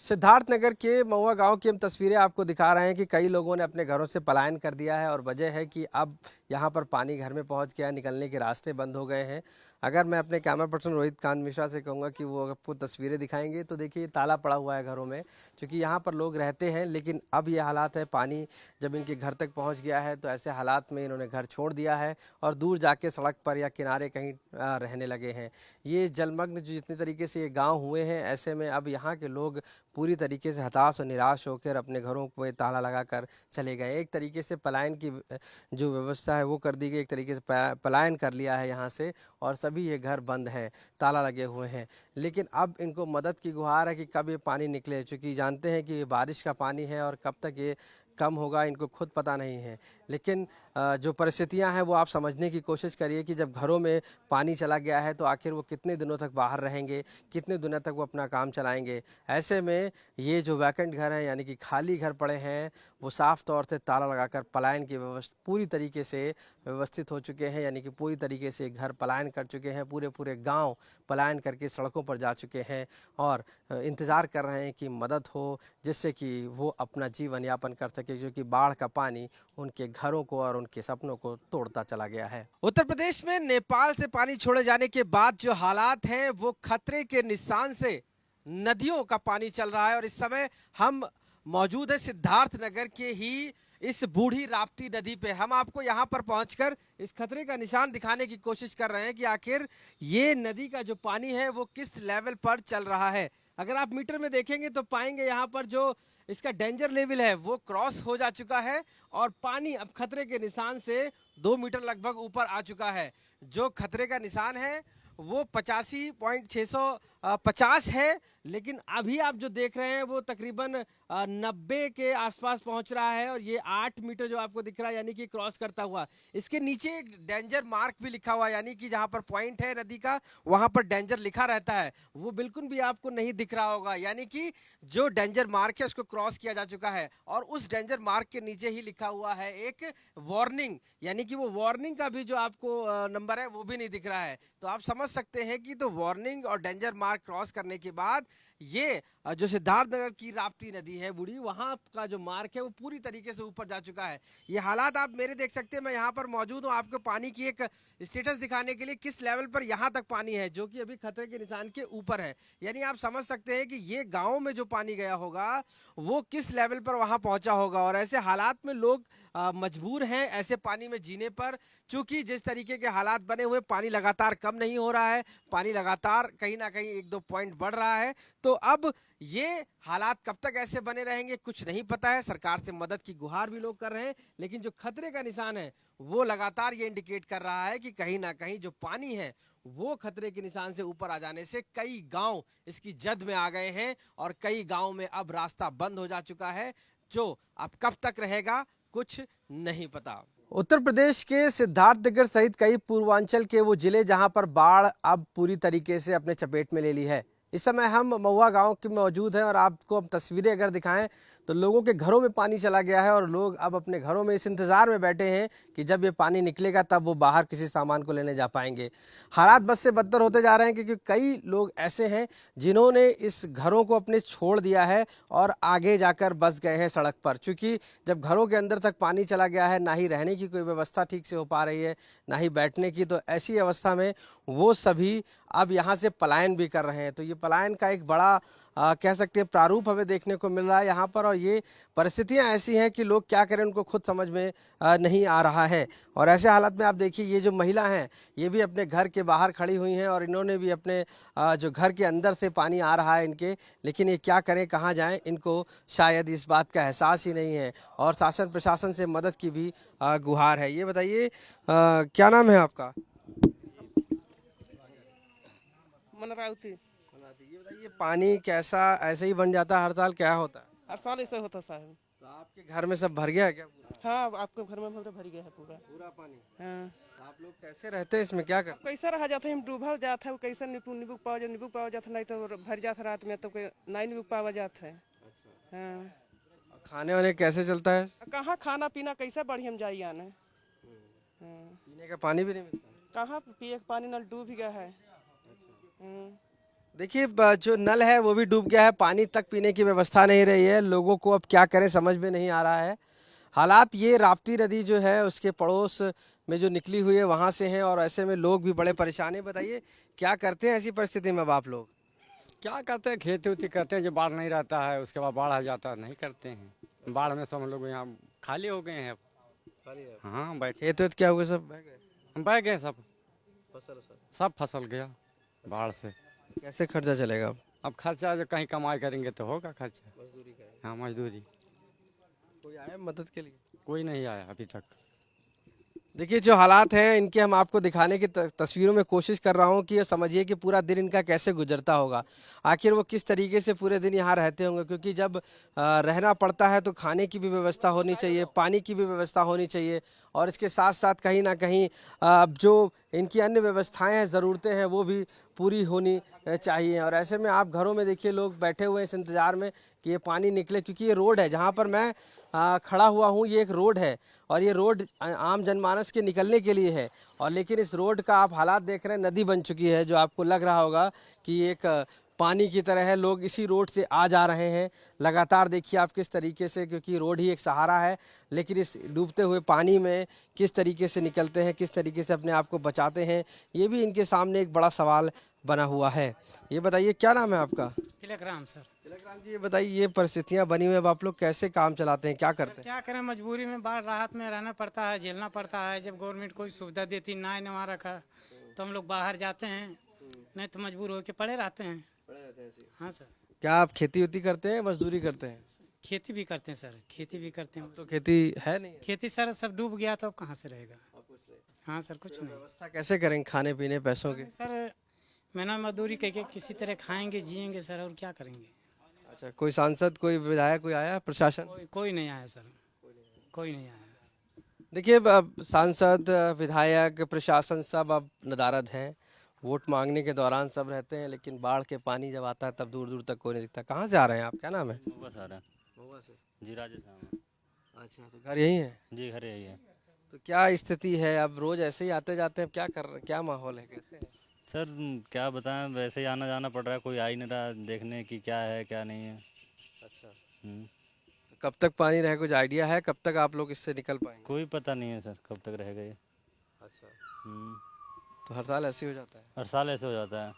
सिद्धार्थनगर के महुआ गांव की हम तस्वीरें आपको दिखा रहे हैं कि कई लोगों ने अपने घरों से पलायन कर दिया है और वजह है कि अब यहां पर पानी घर में पहुंच गया, निकलने के रास्ते बंद हो गए हैं। अगर मैं अपने कैमरा पर्सन रोहित कांत मिश्रा से कहूँगा कि वो आपको तस्वीरें दिखाएंगे तो देखिए ताला पड़ा हुआ है घरों में, क्योंकि यहाँ पर लोग रहते हैं। लेकिन अब ये हालात है, पानी जब इनके घर तक पहुँच गया है तो ऐसे हालात में इन्होंने घर छोड़ दिया है और दूर जाके सड़क पर या किनारे कहीं रहने लगे हैं। ये जलमग्न जो जितने तरीके से ये गाँव हुए हैं, ऐसे में अब यहाँ के लोग पूरी तरीके से हताश और निराश होकर अपने घरों पे ताला लगाकर चले गए। एक तरीके से पलायन की जो व्यवस्था है वो कर दी गई, एक तरीके से पलायन कर लिया है यहाँ से और सभी ये घर बंद हैं, ताला लगे हुए हैं। लेकिन अब इनको मदद की गुहार है कि कब ये पानी निकले, चूँकि जानते हैं कि ये बारिश का पानी है और कब तक ये कम होगा इनको खुद पता नहीं है। लेकिन जो परिस्थितियां हैं वो आप समझने की कोशिश करिए कि जब घरों में पानी चला गया है तो आखिर वो कितने दिनों तक बाहर रहेंगे, कितने दिनों तक वो अपना काम चलाएंगे। ऐसे में ये जो वैकेंट घर हैं यानी कि खाली घर पड़े हैं, वो साफ तौर से ताला लगाकर पलायन की व्यवस्था पूरी तरीके से व्यवस्थित हो चुके हैं, यानी कि पूरी तरीके से घर पलायन कर चुके हैं। पूरे पूरे गाँव पलायन करके सड़कों पर जा चुके हैं और इंतज़ार कर रहे हैं कि मदद हो, जिससे कि वो अपना जीवन यापन कर सके, क्योंकि बाढ़ का पानी उनके घरों को और उनके सपनों को तोड़ता चला गया है। उत्तर प्रदेश में नेपाल से पानी छोड़े जाने के बाद जो हालात हैं वो खतरे के निशान से नदियों का पानी चल रहा है और इस समय हम मौजूद है सिद्धार्थनगर के ही इस बूढ़ी राप्ती नदी पे। हम आपको यहाँ पर पहुंचकर इस खतरे का निशान दिखाने की कोशिश कर रहे हैं कि आखिर ये नदी का जो पानी है वो किस लेवल पर चल रहा है। अगर आप मीटर में देखेंगे तो पाएंगे यहाँ पर जो इसका डेंजर लेवल है वो क्रॉस हो जा चुका है और पानी अब खतरे के निशान से 2 मीटर लगभग ऊपर आ चुका है। जो खतरे का निशान है वो 85.650 है, लेकिन अभी आप जो देख रहे हैं वो तकरीबन 90 के आसपास पहुंच रहा है और ये 8 मीटर जो आपको दिख रहा है यानी कि क्रॉस करता हुआ। इसके नीचे एक डेंजर मार्क भी लिखा हुआ है, यानी कि जहां पर पॉइंट है नदी का वहां पर डेंजर लिखा रहता है, वो बिल्कुल भी आपको नहीं दिख रहा होगा। यानी कि जो डेंजर मार्क है उसको क्रॉस किया जा चुका है और उस डेंजर मार्क के नीचे ही लिखा हुआ है एक वार्निंग, यानी कि वो वार्निंग का भी जो आपको नंबर है वो भी नहीं दिख रहा है। तो आप समझ सकते हैं कि तो वार्निंग और डेंजर मार्क क्रॉस करने के बाद ये जो सिद्धार्थनगर की राप्ती नदी है बूढ़ी, वहां का जो मार्क है वो पूरी तरीके से ऊपर जा चुका है। ये हालात आप मेरे देख सकते हैं, मैं यहाँ पर मौजूद हूँ आपको पानी की एक स्टेटस दिखाने के लिए, किस लेवल पर यहाँ तक पानी है जो कि अभी खतरे के निशान के ऊपर है। यानी आप समझ सकते हैं कि ये गाँव में जो पानी गया होगा वो किस लेवल पर वहां पहुंचा होगा और ऐसे हालात में लोग मजबूर हैं ऐसे पानी में जीने पर। चूंकि जिस तरीके के हालात बने हुए, पानी लगातार कम नहीं हो रहा है, पानी लगातार कहीं ना कहीं 1-2 पॉइंट बढ़ रहा है। तो अब ये हालात कब तक ऐसे बने रहेंगे कुछ नहीं पता है। सरकार से मदद की गुहार भी लोग कर रहे हैं, लेकिन जो खतरे का निशान है वो लगातार ये इंडिकेट कर रहा है कि कहीं ना कहीं जो पानी है वो खतरे के निशान से ऊपर आ जाने से कई गांव इसकी जद में आ गए हैं और कई गांव में अब रास्ता बंद हो जा चुका है, जो अब कब तक रहेगा कुछ नहीं पता। उत्तर प्रदेश के सिद्धार्थनगर सहित कई पूर्वांचल के वो जिले जहां पर बाढ़ अब पूरी तरीके से अपने चपेट में ले ली है। इस समय हम महुआ गांव के मौजूद हैं और आपको अब तस्वीरें अगर दिखाएं तो लोगों के घरों में पानी चला गया है और लोग अब अपने घरों में इस इंतज़ार में बैठे हैं कि जब ये पानी निकलेगा तब वो बाहर किसी सामान को लेने जा पाएंगे। हालात बद से बदतर होते जा रहे हैं क्योंकि कई लोग ऐसे हैं जिन्होंने इस घरों को अपने छोड़ दिया है और आगे जाकर बस गए हैं सड़क पर। चूँकि जब घरों के अंदर तक पानी चला गया है, ना ही रहने की कोई व्यवस्था ठीक से हो पा रही है, ना ही बैठने की, तो ऐसी अवस्था में वो सभी अब यहाँ से पलायन भी कर रहे हैं। तो ये पलायन का एक बड़ा कह सकते हैं प्रारूप हमें देखने को मिल रहा है यहाँ पर और ये परिस्थितियाँ ऐसी हैं कि लोग क्या करें उनको खुद समझ में नहीं आ रहा है। और ऐसे हालत में आप देखिए ये जो महिला हैं ये भी अपने घर के बाहर खड़ी हुई हैं और इन्होंने भी अपने जो घर के अंदर से पानी आ रहा है इनके, लेकिन ये क्या करें कहाँ जाएं, इनको शायद इस बात का एहसास ही नहीं है और शासन प्रशासन से मदद की भी गुहार है। ये बताइए क्या नाम है आपका? मनरावती। ये बताइए पानी कैसा ऐसे ही बन जाता है हर साल, क्या होता है? हर साल ऐसे होता साहब। तो आपके घर में सब भर गया है क्या पूरा? हाँ, आपके घर में भर गया है पूरा। पूरा पानी? हाँ। तो आप लोग कैसे रहते हैं इसमें, क्या कर? कैसा रहा जाता है, हम डूबा जाता है, कैसा नींबू पावा जाता नहीं तो भर जाता रात में तो नहीं नींबू पावा जाता है। अच्छा। हाँ। खाने वाने कैसे चलता है? कहाँ खाना पीना कैसे बढ़िया हम जाइए आने। हाँ। पीने का पानी भी नहीं मिलता? कहाँ पिए पानी नल डूब गया है। अच्छा। देखिए जो नल है वो भी डूब गया है, पानी तक पीने की व्यवस्था नहीं रही है, लोगों को अब क्या करें समझ में नहीं आ रहा है। हालात ये राप्ती नदी जो है उसके पड़ोस में जो निकली हुई है वहां से हैं और ऐसे में लोग भी बड़े परेशान हैं। बताइए क्या करते हैं ऐसी परिस्थिति में अब आप लोग? क्या करते हैं, खेती उती करते हैं, जब बाढ़ नहीं रहता है उसके बाद बाढ़ आ जाता है, नहीं करते हैं। बाढ़ में सब हम लोग यहाँ खाली हो गए हैं अब। हाँ बैठ खेत वेत क्या हुए, सब बह गए? हम बह गए सब। फसल सब फसल गया बाढ़ से। कैसे खर्चा चलेगा अब खर्चा जो कहीं कमाई करेंगे तो होगा खर्चा। मजदूरी करेंगे? हाँ मजदूरी। कोई आया मदद के लिए? कोई नहीं आया अभी तक। देखिए जो हालात हैं इनके हम आपको दिखाने की तस्वीरों में कोशिश कर रहा हूं कि ये समझिए कि पूरा दिन इनका कैसे गुजरता होगा, आखिर वो किस तरीके से पूरे दिन यहाँ रहते होंगे। क्योंकि जब रहना पड़ता है तो खाने की भी व्यवस्था होनी चाहिए, पानी की भी व्यवस्था होनी चाहिए और इसके साथ साथ कहीं ना कहीं जो इनकी अन्य व्यवस्थाएं हैं, ज़रूरतें हैं, वो भी पूरी होनी चाहिए। और ऐसे में आप घरों में देखिए लोग बैठे हुए हैं इस इंतज़ार में कि ये पानी निकले, क्योंकि ये रोड है जहाँ पर मैं खड़ा हुआ हूँ, ये एक रोड है और ये रोड आम जनमानस के निकलने के लिए है। और लेकिन इस रोड का आप हालात देख रहे हैं, नदी बन चुकी है, जो आपको लग रहा होगा कि एक पानी की तरह है। लोग इसी रोड से आ जा रहे हैं लगातार, देखिए आप किस तरीके से, क्योंकि रोड ही एक सहारा है। लेकिन इस डूबते हुए पानी में किस तरीके से निकलते हैं, किस तरीके से अपने आप को बचाते हैं, ये भी इनके सामने एक बड़ा सवाल बना हुआ है। ये बताइए क्या नाम है आपका? तिलकराम सर। तिलकराम जी, ये बताइए ये परिस्थितियां बनी हुई है, अब आप लोग कैसे काम चलाते हैं, क्या करते हैं? क्या करें, मजबूरी में बाढ़ राहत में रहना पड़ता है, झेलना पड़ता है। जब गवर्नमेंट कोई सुविधा देती ना है वहाँ रखा तो हम लोग बाहर जाते हैं, नहीं तो मजबूर होकर पड़े रहते हैं। हाँ सर। क्या आप खेती उती करते हैं, मजदूरी करते हैं? खेती भी करते हैं सर, खेती भी करते हैं। तो खेती है नहीं है? खेती सर सब डूब गया तो अब कहाँ से रहेगा। हाँ सर, कुछ नहीं व्यवस्था कैसे करेंगे खाने पीने पैसों के? सर। मेहनत मजदूरी करके किसी तरह खाएंगे जिएंगे सर, और क्या करेंगे। अच्छा, कोई सांसद, कोई विधायक, कोई आया, प्रशासन? कोई नहीं आया सर, कोई नहीं आया। देखिए अब सांसद, विधायक, प्रशासन सब अब नदारद हैं। वोट मांगने के दौरान सब रहते हैं, लेकिन बाढ़ के पानी जब आता है तब दूर दूर तक कोई नहीं दिखता। कहाँ से आ रहे हैं आप, क्या नाम है? महुआ से आ रहे हैं। महुआ से। जी राजेश नाम है। अच्छा, तो घर यही है? जी घर यही है। तो क्या स्थिति है, अब रोज ऐसे ही आते जाते हैं, क्या कर, क्या माहौल है, कैसे है? सर क्या बताएं, वैसे ही आना जाना पड़ रहा है, कोई आ ही नहीं रहा देखने की क्या है क्या नहीं है। अच्छा, हम्म, कब तक पानी रहे, कुछ आइडिया है कब तक आप लोग इससे निकल पाएंगे? कोई पता नहीं है सर कब तक रहेगा ये। अच्छा, हम्म, तो हर साल ऐसे ही हो जाता है, हर साल ऐसे हो जाता है,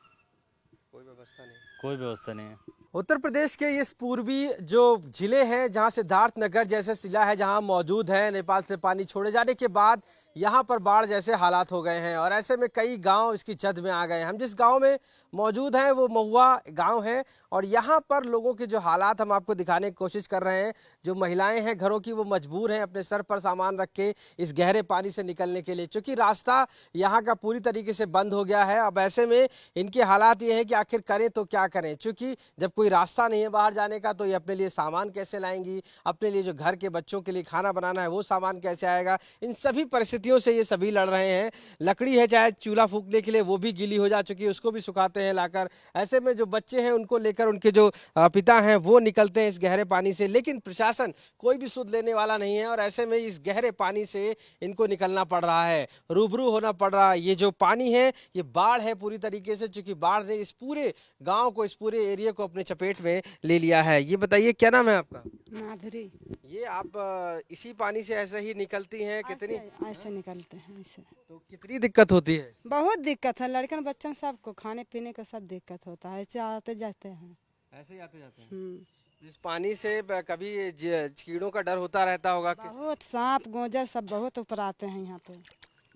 कोई व्यवस्था नहीं? कोई व्यवस्था नहीं है। उत्तर प्रदेश के इस पूर्वी जो जिले हैं, जहां सिद्धार्थ नगर जैसे जिला है, जहां मौजूद है, नेपाल से पानी छोड़े जाने के बाद यहां पर बाढ़ जैसे हालात हो गए हैं और ऐसे में कई गांव इसकी जद में आ गए हैं। हम जिस गांव में मौजूद हैं वो महुआ गांव है और यहां पर लोगों के जो हालात हम आपको दिखाने की कोशिश कर रहे हैं। जो महिलाएं हैं घरों की, वो मजबूर हैं अपने सर पर सामान रख के इस गहरे पानी से निकलने के लिए, क्योंकि रास्ता यहाँ का पूरी तरीके से बंद हो गया है। अब ऐसे में इनके हालात ये हैं कि आखिर करें तो क्या करें, क्योंकि जब कोई रास्ता नहीं है बाहर जाने का तो ये अपने लिए सामान कैसे लाएंगी, अपने लिए जो घर के बच्चों के लिए खाना बनाना है वो सामान कैसे आएगा। इन सभी परिस्थितियों से ये सभी लड़ रहे हैं। लकड़ी है चाहे चूल्हा फूंकने के लिए, वो भी गीली हो जा चुकी है, उसको भी सुखाते हैं लाकर। ऐसे में जो बच्चे हैं उनको लेकर उनके जो पिता हैं वो निकलते हैं इस गहरे पानी से, लेकिन प्रशासन कोई भी सुध लेने वाला नहीं है और ऐसे में इस गहरे पानी से इनको निकलना पड़ रहा है, रूबरू होना पड़ रहा है। ये जो पानी है ये बाढ़ है पूरी तरीके से, क्योंकि बाढ़ ने इस पूरे गांव को, इस पूरे एरिया को अपने चपेट में ले लिया है। ये बताइए क्या नाम है आपका? माधुरी। ये आप इसी पानी से ऐसे ही निकलती हैं, कितनी ऐसे निकलते हैं ऐसे। तो कितनी दिक्कत होती है? बहुत दिक्कत है, लड़कन बच्चन सबको खाने पीने का सब दिक्कत होता है, ऐसे आते जाते हैं। ऐसे ही आते जाते हैं। हम्म। इस पानी से कभी कीड़ों का डर होता रहता होगा कि? बहुत सांप गोजर सब बहुत ऊपर आते हैं यहाँ पे।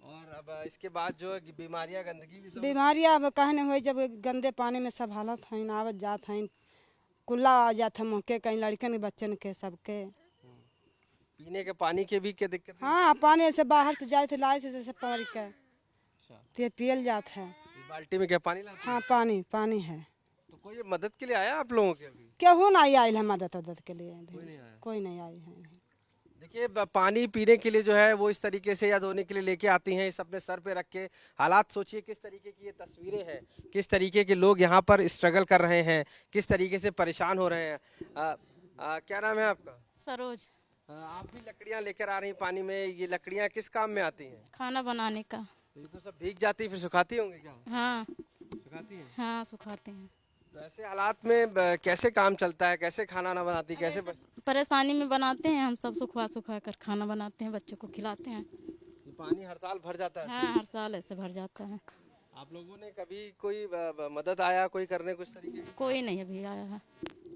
और अब इसके बाद जो बीमारियां, गंदगी भी सब बीमारियाँ अब कहने हुए, जब गंदे पानी में सब हालत है, आवत जात है, कुल्ला आ जाता है मुँह के, कहीं लड़कन बच्चन के सबके। पीने के पानी के भी क्या दिक्कत है? हाँ, पानी ऐसे बाहर से जाए थे, लाए थे जैसे पानी के, अच्छा, तो ये पियल जात है। इस बाल्टी में क्या पानी लाते हैं? हाँ, पानी पानी है। तो कोई मदद के लिए आया आप लोगों के? अभी केहू नहीं आई है मदद उदद के लिए अभी। कोई नहीं आया? कोई नहीं आई है। देखिए पानी पीने के लिए जो है वो इस तरीके से या धोने के लिए लेके आती हैं, इस अपने सर पे रख के। हालात सोचिए किस तरीके की ये तस्वीरें हैं, किस तरीके के लोग यहाँ पर स्ट्रगल कर रहे हैं, किस तरीके से परेशान हो रहे हैं। क्या नाम है आपका? सरोज। आप भी लकड़ियाँ लेकर आ रही पानी में, ये लकड़ियाँ किस काम में आती हैं? खाना बनाने का। ये तो सब भीग जाती, फिर सुखाती होंगी क्या? हाँ सुखाती हैं? हाँ, सुखाते हैं। तो ऐसे हालात में कैसे काम चलता है, कैसे खाना ना बनाती, कैसे परेशानी में बनाते हैं हम सब, सुखवा सुखा कर खाना बनाते हैं, बच्चों को खिलाते हैं। ये पानी हर साल भर जाता है? हाँ, हर साल ऐसे भर जाता है। आप लोगों ने कभी कोई मदद आया कोई करने कुछ तरीके की? कोई नहीं अभी आया है,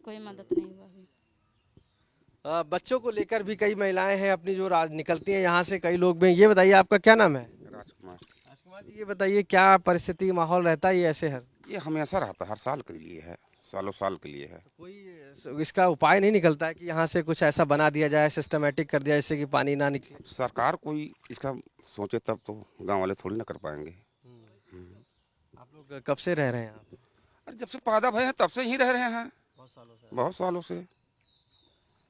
कोई मदद नहीं हुआ अभी। बच्चों को लेकर भी कई महिलाएं हैं अपनी जो निकलती हैं यहाँ से, कई लोग भी हैं। ये बताइए आपका क्या नाम है? राजकुमार। राजकुमार जी, ये बताइए क्या परिस्थिति माहौल रहता है ये ऐसे हर ये हमेशा रहता है, हर साल के लिए है, सालों साल के लिए है। कोई इसका उपाय नहीं निकलता है कि यहाँ से कुछ ऐसा बना दिया जाए, सिस्टमेटिक कर दिया जिससे कि पानी ना निकले? सरकार कोई इसका सोचे तब तो गांव वाले थोड़ी ना कर पाएंगे। आप लोग कब से रह रहे हैं यहाँ? अरे जब से पैदा भये हैं तब से ही रह रहे हैं, बहुत सालों से। बहुत सालों से।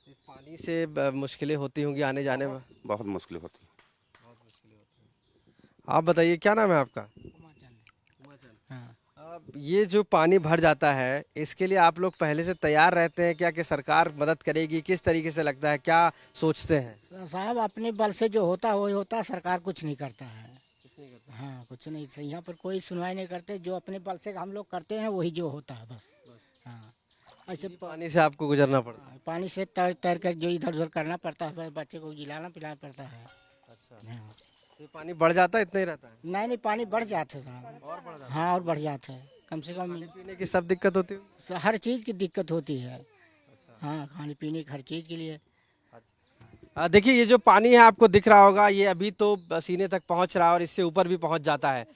इस पानी से मुश्किलें होती होंगी आने जाने में? बहुत मुश्किल होती है। आप बताइए क्या नाम है आपका? अब ये जो पानी भर जाता है इसके लिए आप लोग पहले से तैयार रहते हैं क्या कि सरकार मदद करेगी? किस तरीके से लगता है, क्या सोचते हैं? साहब अपने बल से जो होता है वही होता है, सरकार कुछ नहीं करता है। हाँ, कुछ नहीं, यहाँ पर कोई सुनवाई नहीं करते, जो अपने बल से हम लोग करते हैं वही जो होता है बस। हाँ, ऐसे पानी से आपको गुजरना पड़ता है? पानी से तर तर कर जो इधर उधर करना पड़ता है, बच्चे को जिलाना पिलाना पड़ता है। अच्छा, हाँ। ये पानी बढ़ जाता है, इतना ही रहता है? नहीं नहीं, पानी बढ़ जाता है साहब। और बढ़ जाता है? हाँ, और बढ़ जाता है, कम से कम पीने की सब दिक्कत होती है? हर चीज़ की दिक्कत होती है। हाँ, खाने पीने की हर चीज़ के लिए। देखिए ये जो पानी है आपको दिख रहा होगा, ये अभी तो सीने तक पहुंच रहा है और इससे ऊपर भी पहुंच जाता है।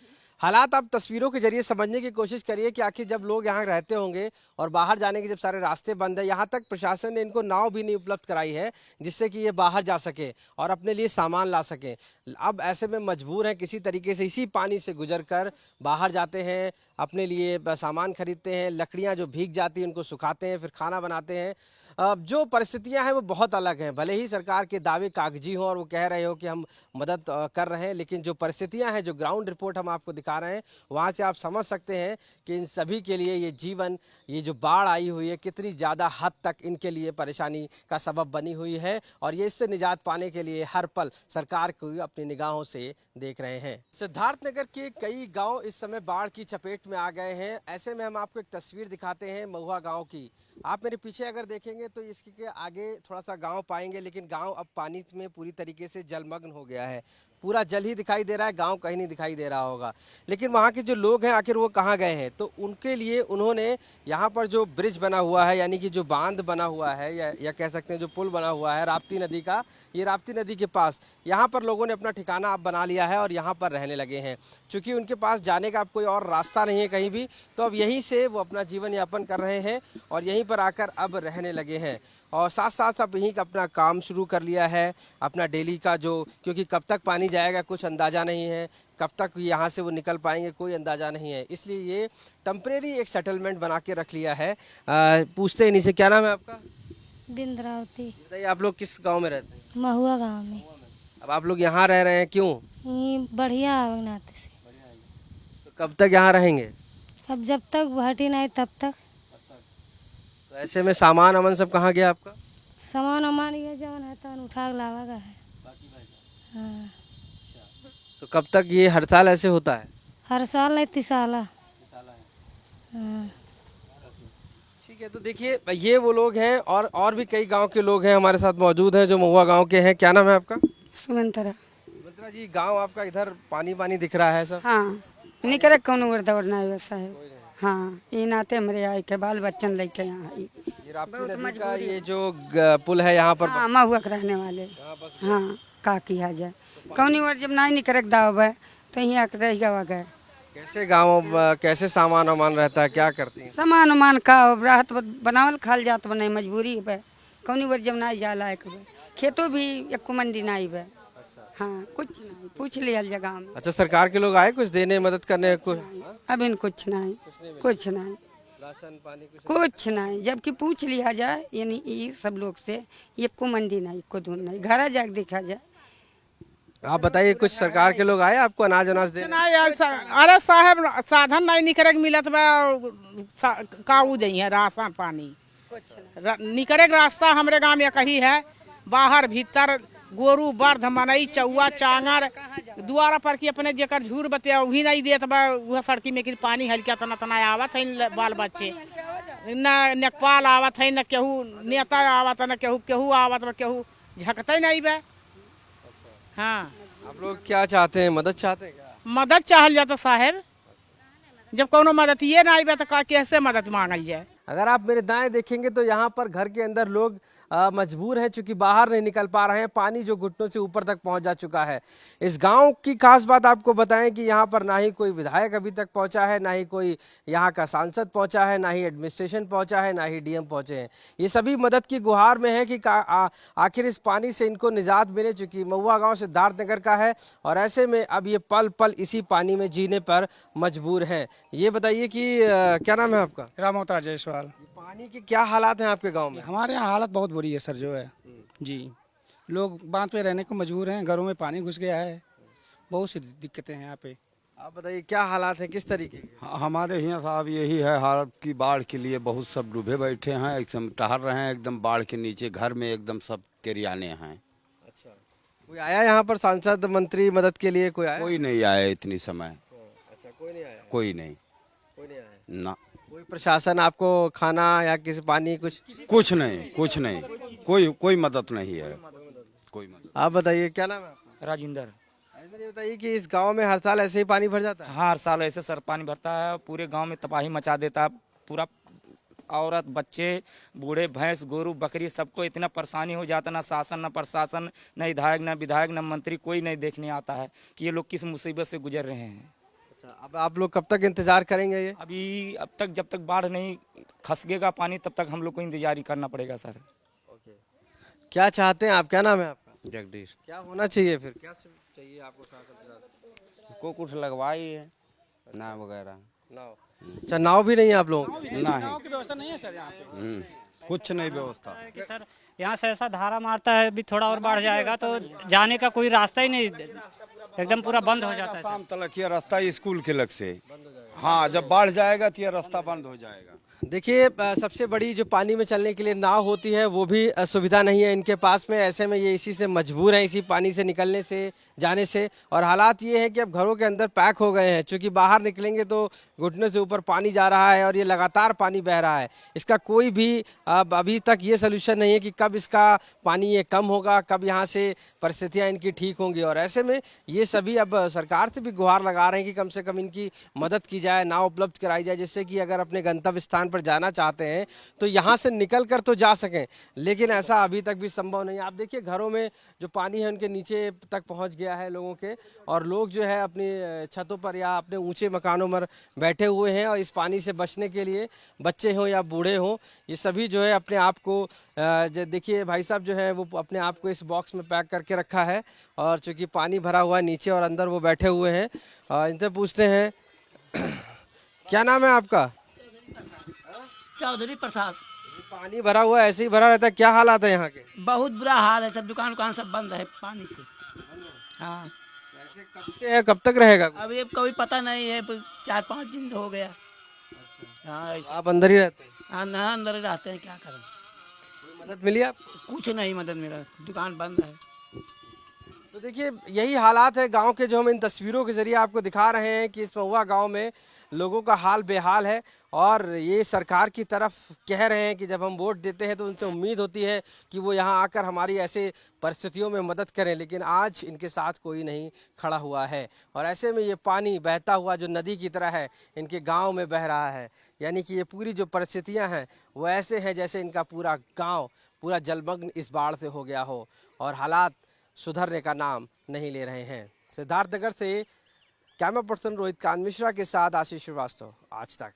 हालात आप तस्वीरों के जरिए समझने की कोशिश करिए कि आखिर जब लोग यहाँ रहते होंगे और बाहर जाने के जब सारे रास्ते बंद है, यहाँ तक प्रशासन ने इनको नाव भी नहीं उपलब्ध कराई है जिससे कि ये बाहर जा सके और अपने लिए सामान ला सके। अब ऐसे में मजबूर हैं किसी तरीके से इसी पानी से गुजर कर बाहर जाते हैं, अपने लिए सामान खरीदते हैं, लकड़ियाँ जो भीग जाती हैं उनको सुखाते हैं, फिर खाना बनाते हैं। जो परिस्थितियां हैं वो बहुत अलग हैं। भले ही सरकार के दावे कागजी हों और वो कह रहे हो कि हम मदद कर रहे हैं, लेकिन जो परिस्थितियां हैं, जो ग्राउंड रिपोर्ट हम आपको दिखा रहे हैं, वहां से आप समझ सकते हैं कि इन सभी के लिए ये जीवन, ये जो बाढ़ आई हुई है कितनी ज़्यादा हद तक इनके लिए परेशानी का सबब बनी हुई है और ये इससे निजात पाने के लिए हर पल सरकार को अपनी निगाहों से देख रहे हैं। सिद्धार्थनगर के कई गाँव इस समय बाढ़ की चपेट में आ गए हैं। ऐसे में हम आपको एक तस्वीर दिखाते हैं महुआ गाँव की। आप मेरे पीछे अगर देखेंगे तो इसके आगे थोड़ा सा गांव पाएंगे, लेकिन गांव अब पानी में पूरी तरीके से जलमग्न हो गया है। पूरा जल ही दिखाई दे रहा है, गांव कहीं नहीं दिखाई दे रहा होगा। लेकिन वहाँ के जो लोग हैं आखिर वो कहाँ गए हैं? तो उनके लिए उन्होंने यहाँ पर जो ब्रिज बना हुआ है, यानी कि जो बांध बना हुआ है या कह सकते हैं जो पुल बना हुआ है राप्ती नदी का, ये राप्ती नदी के पास यहाँ पर लोगों ने अपना ठिकाना अब बना लिया है और यहाँ पर रहने लगे हैं। चूँकि उनके पास जाने का अब कोई और रास्ता नहीं है कहीं भी, तो अब यहीं से वो अपना जीवन यापन कर रहे हैं और यहीं पर आकर अब रहने लगे हैं। और साथ साथ अब यहीं अपना काम शुरू कर लिया है, अपना डेली का जो, क्योंकि कब तक पानी जाएगा कुछ अंदाज़ा नहीं है, कब तक यहाँ से वो निकल पाएंगे कोई अंदाज़ा नहीं है, इसलिए ये टेम्परेरी एक सेटलमेंट बना के रख लिया है। पूछते हैं इन्हीं से, क्या नाम है आपका? बिंद्रावती। बताइए आप लोग किस गांव में रहते हैं? महुआ गांव में। अब आप लोग यहाँ रह रहे हैं, क्यों? बढ़िया नाते से। तो कब तक यहाँ रहेंगे? अब जब तक भर्ती नहीं तब तक। तो ऐसे में सामान अमन सब कहाँ गया आपका? सामान अमान ये जवन है तो उठा के लावा है। हाँ। तो कब तक ये हर साल ऐसे होता है? हर साल नहीं, 30 साल। हाँ। ठीक है, तो देखिए ये वो लोग हैं और भी कई गांव के लोग हैं हमारे साथ मौजूद हैं जो महुआ गांव के हैं। क्या नाम है आपका? सुमंतरा। सुमंतरा जी, गांव आपका इधर पानी पानी दिख रहा है सब? हाँ, नहीं करे कौन उड़ दौड़ना है वैसा है। हाँ, ये नाते हमारे आए के बाल बच्चन लेके यहाँ आई। ये राप्ती नदी का ये जो पुल है यहाँ पर? हाँ, महुआ के रहने वाले। हाँ, का किया जाए, कौनी और जब नहीं निकल दाव है तो यहाँ रह गवा गए। कैसे गाँव, कैसे सामान वामान रहता है, क्या करती हैं? सामान उमान का राहत बनावल खाल जात बने, मजबूरी है। कौनी बार जब नहीं जा लायक है, खेतों भी एक मंडी नहीं है। हाँ, कुछ नहीं, पूछ लिया जगह में। अच्छा, सरकार के लोग आए कुछ देने, मदद करने? कुछ अभी कुछ नहीं, कुछ नहीं, राशन पानी कुछ नहीं। जबकि पूछ लिया जाए यानी ये सब लोग से, एक मंडी नहीं, को दूर नहीं, घर जाके देखा जाए। आप बताइए, कुछ सरकार के लोग आए आपको अनाज अनाज देने? नहीं यार, अरे साहब साधन नहीं निकरे मिलत बा, काऊ दई है राशन पानी निकरे रास्ता हमरे गांव में कहीं है, बाहर भीतर गोरू बर्ध मनई चौआ चांगर दुआरा पर की अपने जेकर झूर बतिया वही नहीं देत बा वह सड़की में कि पानी हल्का तना तना आवत है बाल बच्चे न नेकपाल आवत है न केहू नेता आवत न केहू आवत बा केहू झकते नहीं बा। हाँ आप लोग क्या चाहते हैं, मदद चाहते हैं क्या? मदद चाहल जाता साहेब, जब कोनो मदद ये ना आई बा तो कैसे मदद मांगल जाए। अगर आप मेरे दाएं देखेंगे तो यहाँ पर घर के अंदर लोग मजबूर हैं, चूंकि बाहर नहीं निकल पा रहे हैं, पानी जो घुटनों से ऊपर तक पहुंच जा चुका है। इस गांव की खास बात आपको बताएं कि यहाँ पर ना ही कोई विधायक अभी तक पहुंचा है, ना ही कोई यहाँ का सांसद पहुंचा है, ना ही एडमिनिस्ट्रेशन पहुंचा है, ना ही डीएम पहुंचे हैं। ये सभी मदद की गुहार में है कि आखिर इस पानी से इनको निजात मिले, चूंकि महुआ गाँव सिद्धार्थनगर का है और ऐसे में अब ये पल पल इसी पानी में जीने पर मजबूर हैं। ये बताइए कि क्या नाम है आपका? राम अवतार जायसवाल। पानी के क्या हालात हैं आपके गांव में? हमारे यहाँ हालत बहुत बुरी है सर, जो है जी, लोग बांध पे रहने को मजबूर हैं, घरों में पानी घुस गया है, बहुत सी दिक्कतें हैं यहाँ पे। आप बताइए क्या हालात हैं, किस तरीके के? हमारे यहाँ साहब यही है हालत की बाढ़ के लिए बहुत सब डूबे बैठे हैं, एकदम टहल रहे हैं, एकदम बाढ़ के नीचे घर में एकदम सब किरियाने हैं। अच्छा, कोई आया यहाँ पर सांसद मंत्री मदद के लिए? कोई आया? कोई नहीं आया इतनी समय। अच्छा, कोई नहीं आया? कोई नहीं आया ना। कोई प्रशासन आपको खाना या किसी पानी कुछ नहीं कोई मदद नहीं है, कोई मदद। आप बताइए क्या नाम है आपका? राजेंद्र। राजेंद्र, ये बताइए कि इस गांव में हर साल ऐसे ही पानी भर जाता है? हाँ, हर साल ऐसे सर पानी भरता है, पूरे गांव में तबाही मचा देता है, पूरा औरत बच्चे बूढ़े भैंस गोरू बकरी सबको इतना परेशानी हो जाता, ना शासन ना प्रशासन ना विधायक ना मंत्री कोई नहीं देखने आता है कि ये लोग किस मुसीबत से गुजर रहे हैं। अच्छा, अब आप लोग कब तक इंतजार करेंगे? ये अभी अब तक जब तक बाढ़ नहीं खसकेगा पानी तब तक हम लोग को इंतजार ही करना पड़ेगा सर। क्या चाहते हैं आप? क्या नाम है आपका? जगदीश। क्या होना चाहिए फिर? क्या चाहिए आपको? को कुछ लगवाई है नाव वगैरह? नाव? अच्छा, नाव भी नहीं है आप लोगों की? नाव की व्यवस्था नहीं है सर यहाँ पे। कुछ नहीं व्यवस्था कि सर यहाँ से ऐसा धारा मारता है, अभी थोड़ा और बढ़ जाएगा तो जाने का कोई रास्ता ही नहीं, एकदम पूरा बंद हो जाता है। शाम तक ये रास्ता स्कूल के लग से, हाँ जब बाढ़ जाएगा तो ये रास्ता बंद हो जाएगा। देखिए, सबसे बड़ी जो पानी में चलने के लिए नाव होती है वो भी सुविधा नहीं है इनके पास में। ऐसे में ये इसी से मजबूर हैं, इसी पानी से निकलने से जाने से। और हालात ये है कि अब घरों के अंदर पैक हो गए हैं, क्योंकि बाहर निकलेंगे तो घुटने से ऊपर पानी जा रहा है और ये लगातार पानी बह रहा है। इसका कोई भी अभी तक ये सोल्यूशन नहीं है कि कब इसका पानी ये कम होगा, कब यहाँ से परिस्थितियाँ इनकी ठीक होंगी। और ऐसे में ये सभी अब सरकार से भी गुहार लगा रहे हैं कि कम से कम इनकी मदद की जाए, नाव उपलब्ध कराई जाए, जिससे कि अगर अपने गंतव्य स्थान पर जाना चाहते हैं तो यहाँ से निकल कर तो जा सकें। लेकिन ऐसा अभी तक भी संभव नहीं है। आप देखिए, घरों में जो पानी है उनके नीचे तक पहुँच गया है लोगों के, और लोग जो है अपनी छतों पर या अपने ऊंचे मकानों पर बैठे हुए हैं। और इस पानी से बचने के लिए बच्चे हों या बूढ़े हों, ये सभी जो है अपने आप को देखिए भाई साहब जो है वो अपने आप को इस बॉक्स में पैक करके रखा है। और चूँकि पानी भरा हुआ है नीचे और अंदर वो बैठे हुए हैं। इनसे पूछते हैं क्या नाम है आपका? चौधरी प्रसाद। पानी भरा हुआ ऐसे ही भरा रहता है, क्या हालात है यहाँ के? बहुत बुरा हाल है, सब दुकान सब बंद है पानी से। हाँ, ऐसे कब से है, कब तक रहेगा? अभी कोई पता नहीं है, 4-5 दिन हो गया। हाँ, आप अंदर ही रहते हैं? हाँ ना, अंदर रहते हैं, क्या करें। कोई मदद मिली आप? कुछ नहीं मदद मिला, दुकान बंद है। तो देखिए, यही हालात है गांव के, जो हम इन तस्वीरों के जरिए आपको दिखा रहे हैं कि इस महुआ गांव में लोगों का हाल बेहाल है। और ये सरकार की तरफ कह रहे हैं कि जब हम वोट देते हैं तो उनसे उम्मीद होती है कि वो यहाँ आकर हमारी ऐसे परिस्थितियों में मदद करें, लेकिन आज इनके साथ कोई नहीं खड़ा हुआ है। और ऐसे में ये पानी बहता हुआ जो नदी की तरह है इनके गांव में बह रहा है। यानी कि ये पूरी जो परिस्थितियाँ हैं वो ऐसे हैं जैसे इनका पूरा गाँव पूरा जलमग्न इस बाढ़ से हो गया हो, और हालात सुधरने का नाम नहीं ले रहे हैं। सिद्धार्थनगर से कैमरा पर्सन रोहित कांत मिश्रा के साथ आशीष श्रीवास्तव, आज तक।